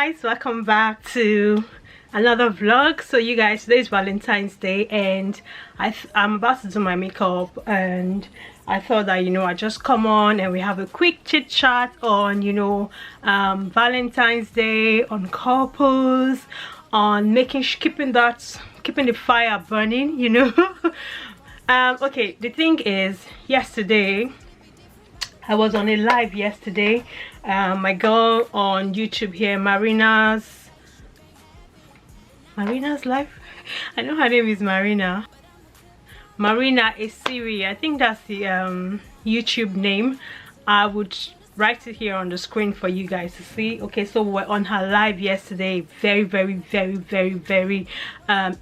guys, welcome back to another vlog. So you guys, today is Valentine's Day and I'm about to do my makeup, and I thought that I just come on and we have a quick chit chat on Valentine's Day, on couples, on keeping the fire burning. Okay, the thing is, yesterday I was on a live yesterday. My girl on YouTube here, Marina's live. I know her name is Marina is Siri. I think that's the YouTube name. I would write it here on the screen for you guys to see. Okay, so we're on her live yesterday. Very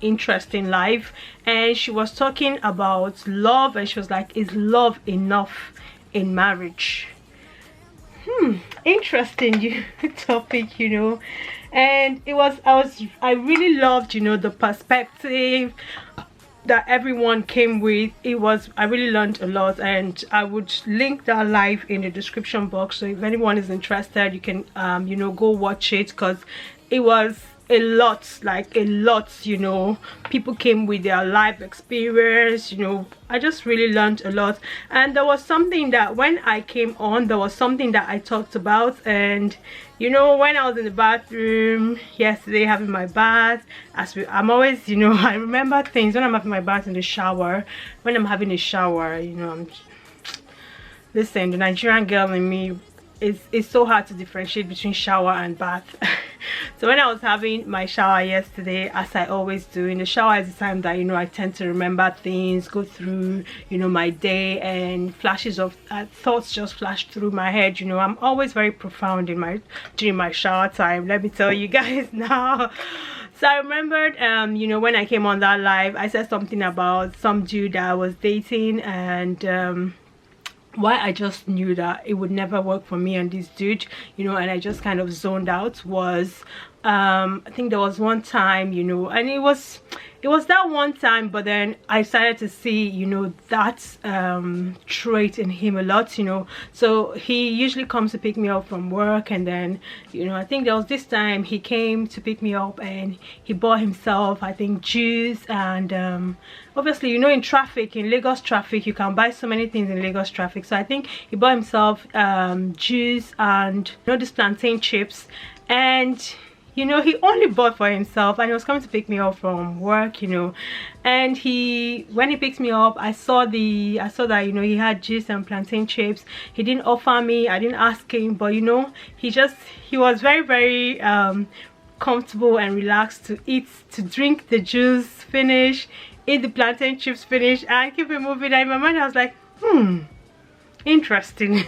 interesting live, and she was talking about love, and she was like, is love enough in marriage? Interesting topic, and I really loved the perspective that everyone came with. I really learned a lot, and I would link that live in the description box, so if anyone is interested, you can go watch it, because it was a lot, people came with their life experience. I just really learned a lot, and there was something that when I came on, there was something that I talked about. And when I was in the bathroom yesterday having my bath, I'm always I remember things when I'm having my bath in the shower. When I'm having a shower, listen, the Nigerian girl in me, it's so hard to differentiate between shower and bath. So when I was having my shower yesterday, as I always do, in the shower is the time that I tend to remember things, go through my day, and flashes of thoughts just flash through my head. I'm always very profound during my shower time, let me tell you guys now. So I remembered when I came on that live, I said something about some dude that I was dating, and why I just knew that it would never work for me and this dude, and I just kind of zoned out was I think there was one time, and it was that one time, but then I started to see that trait in him a lot. So he usually comes to pick me up from work, and then I think there was this time he came to pick me up, and he bought himself, I think, juice, and obviously in traffic, in Lagos traffic, you can buy so many things in Lagos traffic. So I think he bought himself juice and these plantain chips, and he only bought for himself, and he was coming to pick me up from work, and when he picks me up, I saw that he had juice and plantain chips. He didn't offer me, I didn't ask him, but he was very comfortable and relaxed to drink the juice, finish, eat the plantain chips, finish, and keep it moving. And in my mind I was like, interesting.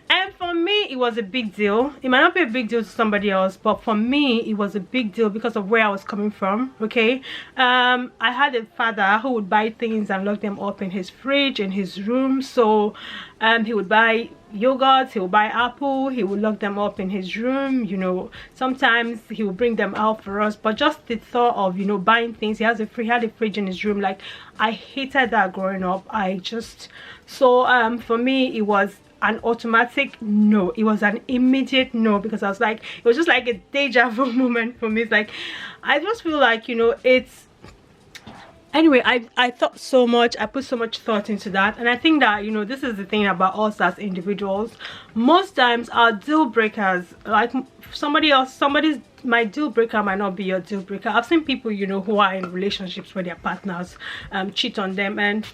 And for me, it was a big deal. It might not be a big deal to somebody else, but for me it was a big deal because of where I was coming from. Okay, I had a father who would buy things and lock them up in his fridge in his room. So he would buy yogurt, he would buy apple, he would lock them up in his room. Sometimes he would bring them out for us, but just the thought of buying things, he had a fridge in his room. Like, I hated that growing up. So for me, it was an automatic no. It was an immediate no, because I was like, it was just like a deja vu moment for me. It's like, I just feel like it's, anyway, I thought so much, I put so much thought into that, and I think that this is the thing about us as individuals. Most times our deal breakers, like my deal breaker might not be your deal breaker. I've seen people who are in relationships where their partners cheat on them, and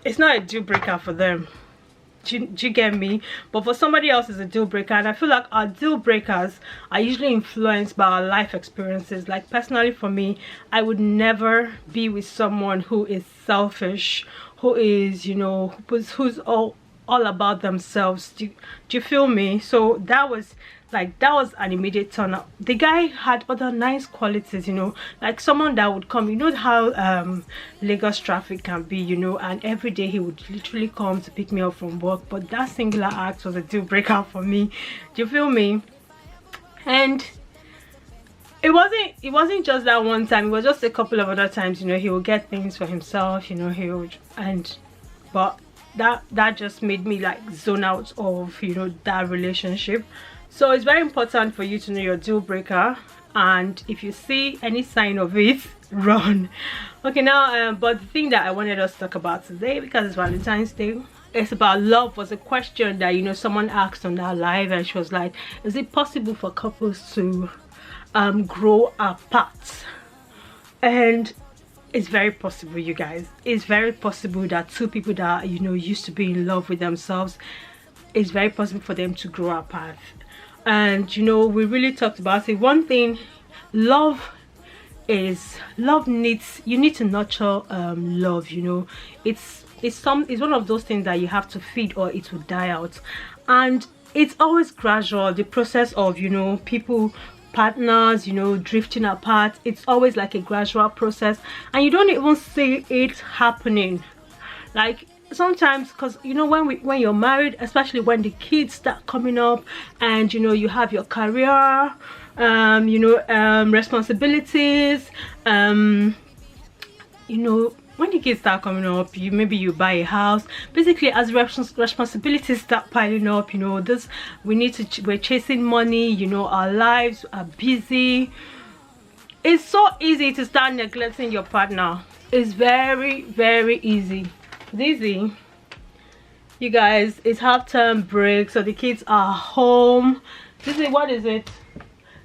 it's not a deal breaker for them. Do you get me? But for somebody else, it's a deal breaker. And I feel like our deal breakers are usually influenced by our life experiences. Like, personally for me, I would never be with someone who is selfish, who is who's all about themselves. Do you feel me? So that was an immediate turn up. The guy had other nice qualities, like someone that would come, how Lagos traffic can be, and every day he would literally come to pick me up from work. But that singular act was a deal breaker for me. Do you feel me? And it wasn't just that one time, it was just a couple of other times. He would get things for himself, but that just made me like zone out of that relationship. So it's very important for you to know your deal breaker, and if you see any sign of it, run. Okay, now but the thing that I wanted us to talk about today, because it's Valentine's Day, it's about love. Was a question that, you know, someone asked on that live, and she was like, is it possible for couples to grow apart? And it's very possible, you guys. It's very possible that two people that, you know, used to be in love with themselves, it's very possible for them to grow apart. And you know, we really talked about it. One thing, love needs, you need to nurture love, you know. It's one of those things that you have to feed or it will die out. And it's always gradual, the process of, you know, partners, you know, drifting apart. It's always like a gradual process, and you don't even see it happening. Like sometimes, because you know, when you're married, especially when the kids start coming up, and you know, you have your career, you know, responsibilities, you know, when the kids start coming up, maybe you buy a house. Basically, as responsibilities start piling up, you know, we're chasing money, you know, our lives are busy. It's so easy to start neglecting your partner. It's very, very easy. It's easy, you guys. It's half-term break, so the kids are home. Dizzy, what is it?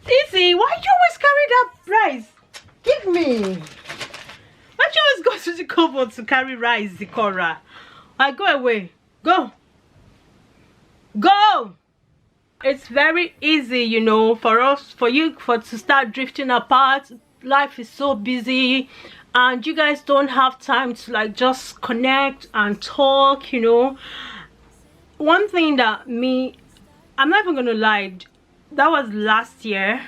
Dizzy, why do you always carry that rice? Give me. Why do you always go to the cupboard to carry rice, Zikora? I go away. Go. Go. It's very easy, you know, for you to start drifting apart. Life is so busy, and you guys don't have time to like just connect and talk, you know. One thing that I'm not even gonna lie, that was last year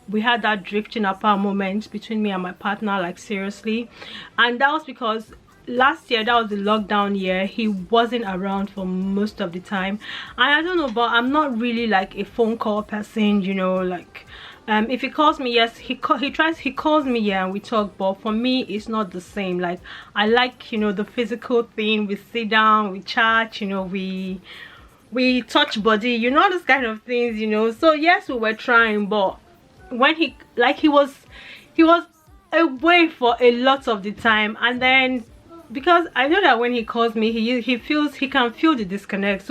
we had that drifting apart moment between me and my partner, like seriously. And that was because last year, that was the lockdown year, he wasn't around for most of the time. And I don't know, but I'm not really like a phone call person, you know. Like if he calls me, yes, he calls me, yeah, and we talk, but for me it's not the same. Like I like, you know, the physical thing. We sit down, we chat, you know, we touch body, you know, those kind of things, you know. So yes, we were trying, but when he was away for a lot of the time. And then because I know that when he calls me, he can feel the disconnect.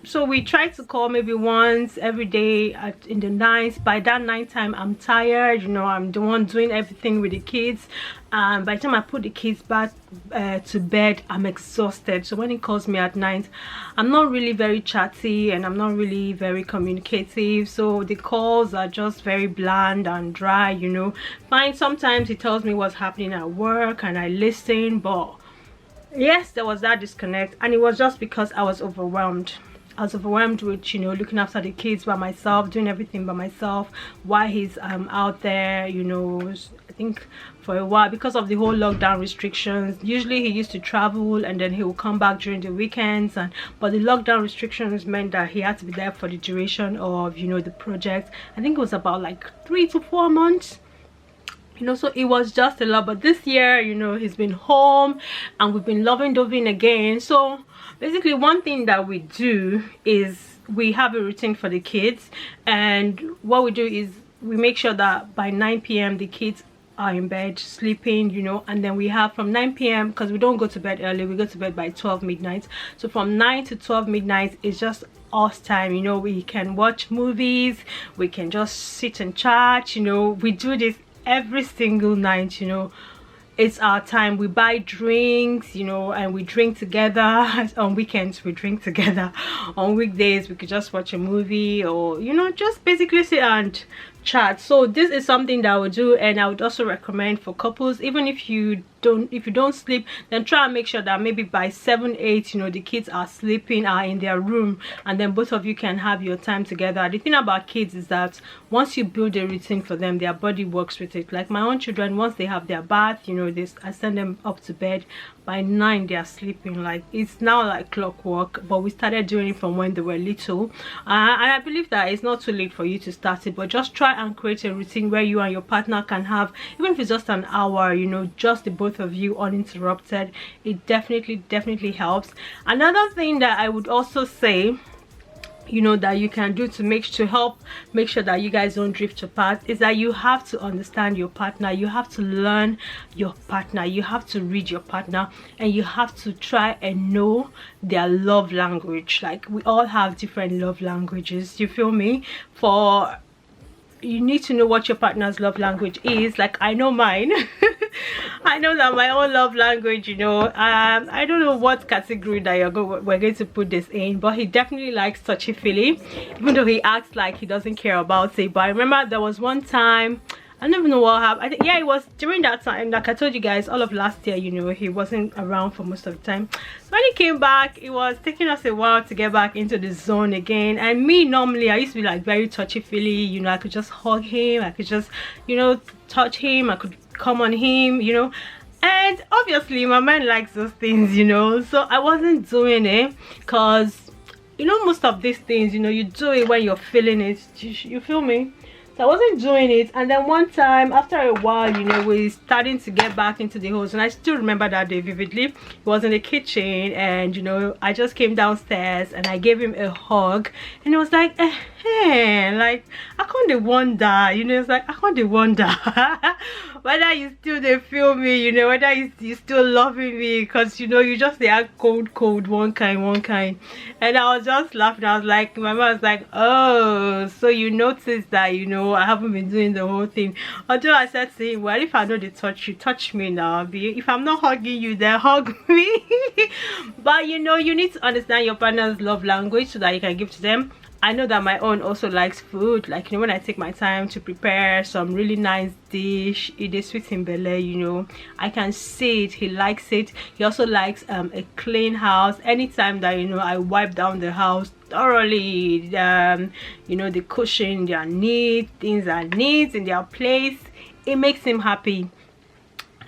So we try to call maybe once every day in the night. By that night time, I'm tired, you know, I'm the one doing everything with the kids. By the time I put the kids back to bed, I'm exhausted. So when he calls me at night, I'm not really very chatty, and I'm not really very communicative. So the calls are just very bland and dry, you know. Fine, sometimes he tells me what's happening at work and I listen, but yes, there was that disconnect, and it was just because I was overwhelmed. I was overwhelmed with, you know, looking after the kids by myself, doing everything by myself while he's out there, you know. I think for a while, because of the whole lockdown restrictions, usually he used to travel and then he will come back during the weekends, but the lockdown restrictions meant that he had to be there for the duration of, you know, the project. I think it was about like 3 to 4 months, you know. So it was just a lot. But this year, you know, he's been home and we've been loving again. So basically, one thing that we do is we have a routine for the kids, and what we do is we make sure that by 9 p.m. the kids are in bed sleeping, you know. And then we have from 9 p.m. because we don't go to bed early, we go to bed by 12 midnight. So from 9 to 12 midnight is just us time, you know. We can watch movies, we can just sit and chat, you know. We do this every single night, you know. It's our time. We buy drinks, you know, and we drink together. On weekends we drink together. On weekdays we could just watch a movie, or, you know, just basically sit and chat. So this is something that I would do, and I would also recommend for couples. Even if you don't sleep, then try and make sure that maybe by 7, 8, you know, the kids are sleeping, are in their room, and then both of you can have your time together. The thing about kids is that once you build a routine for them, their body works with it. Like my own children, once they have their bath, you know, I send them up to bed. By 9 they are sleeping. Like it's now like clockwork, but we started doing it from when they were little, and I believe that it's not too late for you to start it. But just try and create a routine where you and your partner can have, even if it's just an hour, you know, just the both of you uninterrupted. It definitely helps. Another thing that I would also say you know, that you can do to make sure that you guys don't drift apart is that you have to understand your partner. You have to learn your partner, you have to read your partner, and you have to try and know their love language. Like, we all have different love languages, you feel me? You need to know what your partner's love language is. Like, I know mine. I know that my own love language, you know, I don't know what category that we're going to put this in, but he definitely likes touchy-feely, even though he acts like he doesn't care about it. But I remember there was one time, I don't even know what happened. I think, yeah, it was during that time, like I told you guys, all of last year, you know, he wasn't around for most of the time. So when he came back, it was taking us a while to get back into the zone again. And me, normally, I used to be like very touchy-feely, you know, I could just hug him, I could just, you know, touch him, I could come on him, you know. And obviously my man likes those things, you know, so I wasn't doing it because, you know, most of these things, you know, you do it when you're feeling it, you feel me? So I wasn't doing it. And then one time, after a while, you know, we're starting to get back into the house, and I still remember that day vividly. It was in the kitchen, and you know, I just came downstairs and I gave him a hug, and it was like, like, I can't wonder, you know, it's like, I can't wonder whether you still they feel me, you know, whether you still loving me, because you know, you just they are cold one kind. And I was just laughing. I was like, my mom was like, oh, so you noticed that, you know, I haven't been doing the whole thing. Although I said to him, well, if I know they touch you, touch me now. If I'm not hugging you, then hug me. But you know, you need to understand your partner's love language so that you can give to them. I know that my own also likes food. Like, you know, when I take my time to prepare some really nice dish, it is sweet in belly, you know, I can see it. He likes it. He also likes a clean house. Anytime that, you know, I wipe down the house thoroughly, you know, the cushion, they are neat, things are neat in their place, it makes him happy.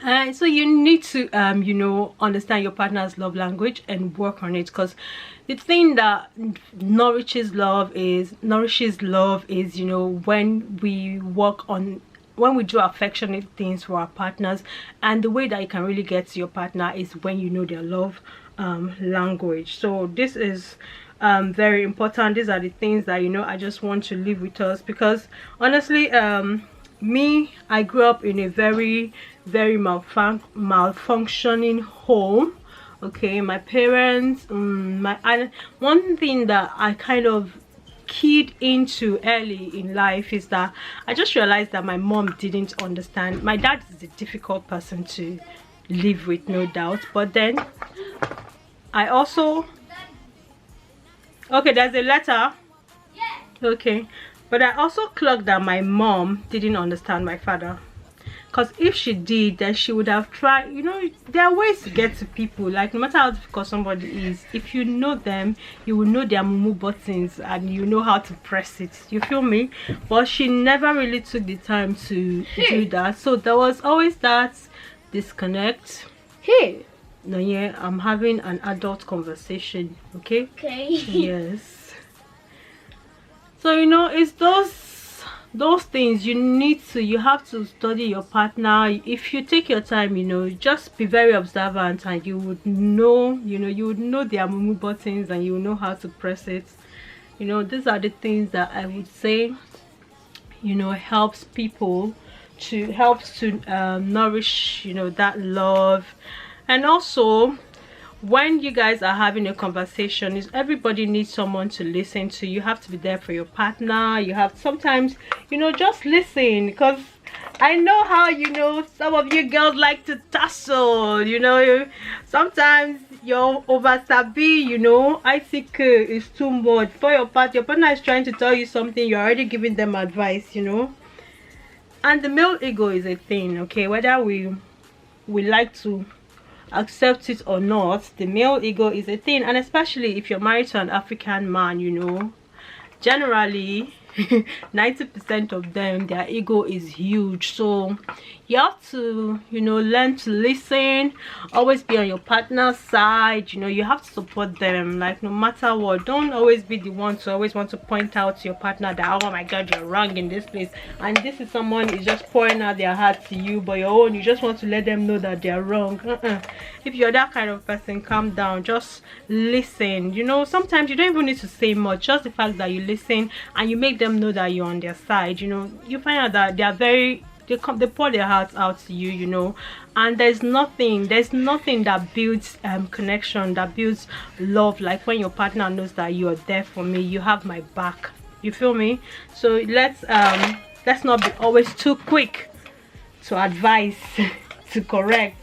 And so you need to you know, understand your partner's love language and work on it, because the thing that nourishes love is, you know, when we do affectionate things for our partners. And the way that you can really get to your partner is when you know their love language. So this is very important. These are the things that, you know, I just want to leave with us, because honestly, I grew up in a very malfunctioning home. Okay, my parents, one thing that I kind of keyed into early in life is that I just realized that my mom didn't understand. My dad is a difficult person to live with, no doubt, but then I also, okay, there's a letter. Okay, but I also clocked that my mom didn't understand my father. Because if she did, then she would have tried, you know, there are ways to get to people. Like, no matter how difficult somebody is, if you know them, you will know their mumu buttons and you know how to press it, you feel me? But she never really took the time to do that. So there was always that disconnect. Hey, no, yeah, I'm having an adult conversation. Okay. Yes. So, you know, it's those things you have to study your partner. If you take your time, you know, just be very observant, and you would know, you would know their mumu buttons, and you will know how to press it. You know, these are the things that I would say, you know, helps to nourish, you know, that love. And also, when you guys are having a conversation, everybody needs someone to listen to. You have to be there for your partner. You have sometimes, you know, just listen, because I know how, you know, some of you girls like to tussle, you know. Sometimes you're over sabi, you know. I think it's too much for your partner. Your partner is trying to tell you something, you're already giving them advice, you know. And the male ego is a thing, okay, whether we like to accept it or not. The male ego is a thing, and especially if you're married to an African man, you know, generally 90% of them, their ego is huge. So you have to, you know, learn to listen, always be on your partner's side. You know, you have to support them, like, no matter what. Don't always be the one to always want to point out to your partner that, oh my god, you're wrong in this place, and this is someone is just pouring out their heart to you, but your own, you just want to let them know that they're wrong. If you're that kind of person, calm down, just listen. You know, sometimes you don't even need to say much, just the fact that you listen and you make them know that you're on their side. You know, you find out that they are very, they pour their hearts out to you, you know, and there's nothing that builds connection, that builds love, like when your partner knows that you're there for me, you have my back. You feel me? So let's not be always too quick to advise, to correct.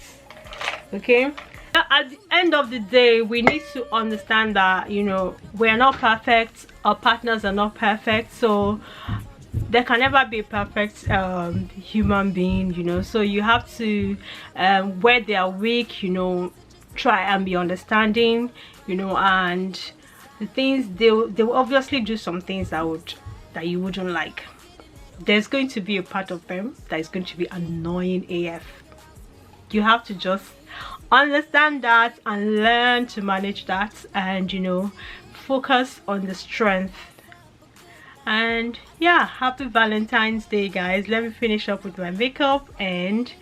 Okay, at the end of the day, we need to understand that, you know, we're not perfect, our partners are not perfect, so there can never be a perfect human being, you know. So you have to, where they are weak, you know, try and be understanding, you know. And the things, they will obviously do some things that you wouldn't like. There's going to be a part of them that is going to be annoying AF. You have to just understand that and learn to manage that, and, you know, focus on the strength. And yeah, happy Valentine's Day, guys. Let me finish up with my makeup. And,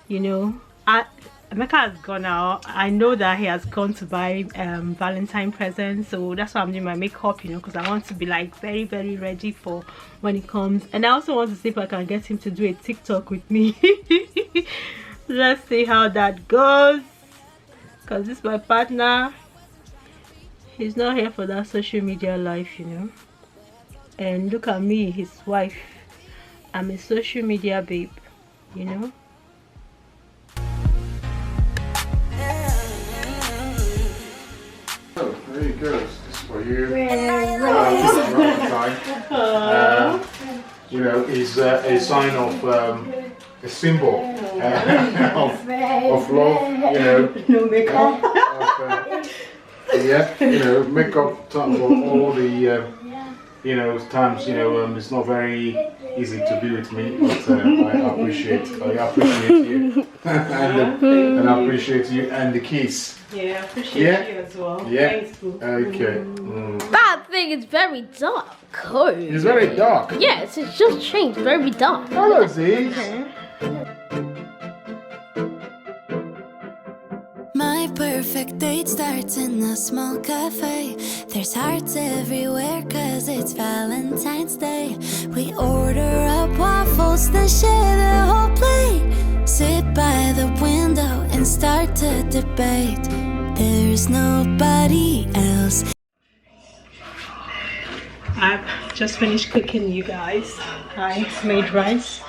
you know, Emeka has gone out. I know that he has gone to buy Valentine presents, so that's why I'm doing my makeup, you know, because I want to be like very, very ready for when it comes. And I also want to see if I can get him to do a TikTok with me. Let's see how that goes, because this is my partner. He's not here for that social media life, you know. And look at me, his wife. I'm a social media babe, you know. Oh, there you go. This is for you. Valentine. You know, is a sign of a symbol of love. You know, No makeup. Yeah, you know, makeup times all the. You know, times, you know, it's not very easy to be with me, but I appreciate you, and I appreciate you and the kiss. Yeah, I appreciate you as well. Yeah. Thanks, boo. Okay. That thing is very dark. Cool. It's very dark. Yes, it's just changed. Very dark. Hello, Z. My perfect date starts in a small cafe. There's hearts everywhere cause it's Valentine's Day. We order up waffles, then share the whole plate. Sit by the window and start to debate. There's nobody else. I've just finished cooking, you guys. I made rice.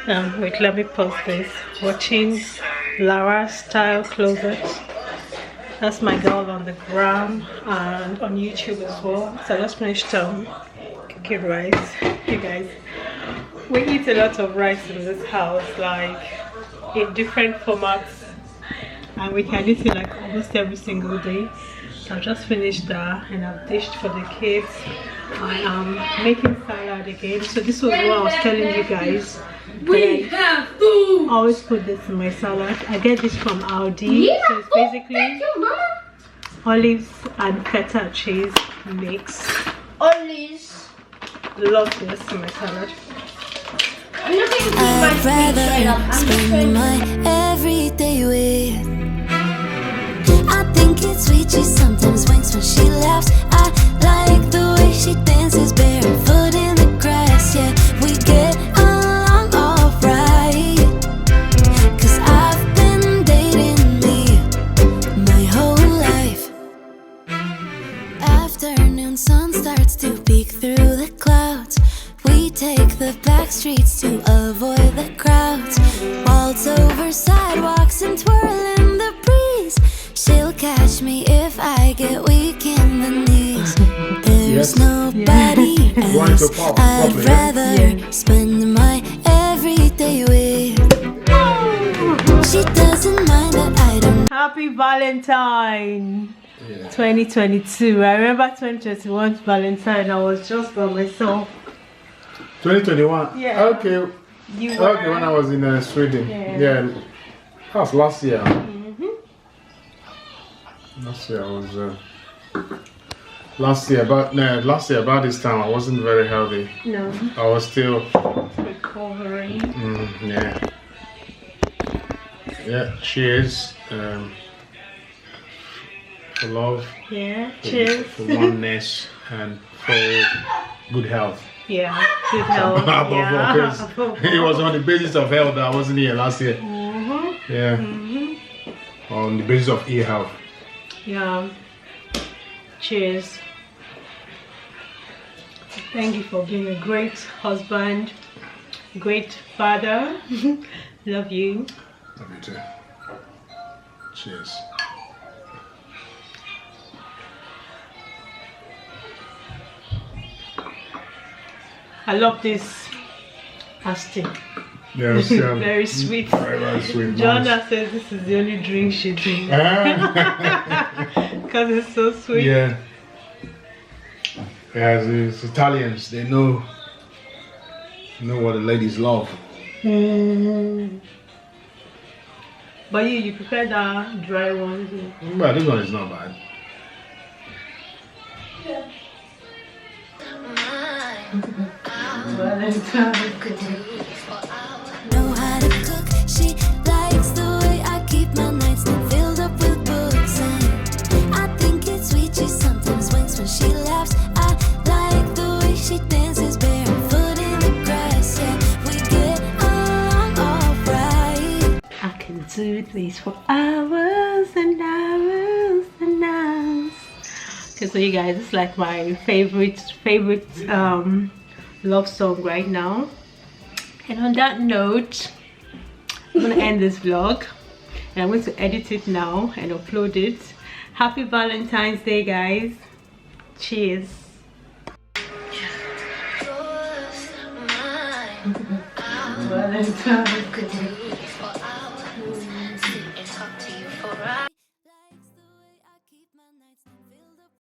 Wait, let me post this. Watching Lara Style Closet. That's my girl on the gram and on YouTube as well. So I just finished cooking rice. You guys, we eat a lot of rice in this house, like in different formats, and we can eat it like almost every single day. So I just finished that and I've dished for the kids. I am making salad again. So this was what I was telling you guys. We have food. I always put this in my salad. I get this from Aldi. Yeah. So it's basically olives and feta cheese mix. Olives. Love this in my salad. I'd rather spend my everyday with. I think it's sweet, she sometimes winks when she laughs. I like the way she dances barefoot in the grass. Yeah, we get along alright. Cause I've been dating me my whole life. Afternoon sun starts to peek through the clouds. We take the back streets to avoid the crowds. Waltz over sidewalks and twirl in the breeze. She'll catch me if I get weak in the knees. There's nobody else I'd rather spend my everyday with. She doesn't mind that I don't. Happy Valentine 2022. I remember 2021 Valentine, I was just by myself. 2021? Yeah. Okay. You were... Okay, when I was in Sweden. Yeah. Yeah. That was last year. Mm-hmm. Last year I was... last year about this time I wasn't very healthy. No. I was still... recovering. Yeah. Yeah, cheers. For love. Yeah, cheers. For oneness and for good health. Yeah, good health. Above all, Yeah. 'cause it was on the basis of health that I wasn't here last year. Mm-hmm. Yeah. Mm-hmm. On the basis of ear health. Yeah. Cheers. Thank you for being a great husband, great father. Love you. Love you too. Cheers. I love this pasty. Yeah, it's, Very sweet. very, very sweet. Jonna Nice. says this is the only drink she drinks Ah. because it's so sweet. Yeah. Yeah, it's Italians. They know what the ladies love. Mm. But you prefer the dry ones? But this one is not bad. Valentine. Know how to cook. She likes the way I keep my nightstand filled up with books, and I think it's sweet. She sometimes winks when she laughs. I like the way she dances barefoot in the grass. Yeah, we get along alright. I can do this for hours and hours and hours. Okay, so you guys, it's like my favorite love song right now. And on that note, I'm gonna end this vlog and I'm going to edit it now and upload it. Happy Valentine's Day, guys. Cheers. Valentine. Could do for hours, sit and talk to you for hours.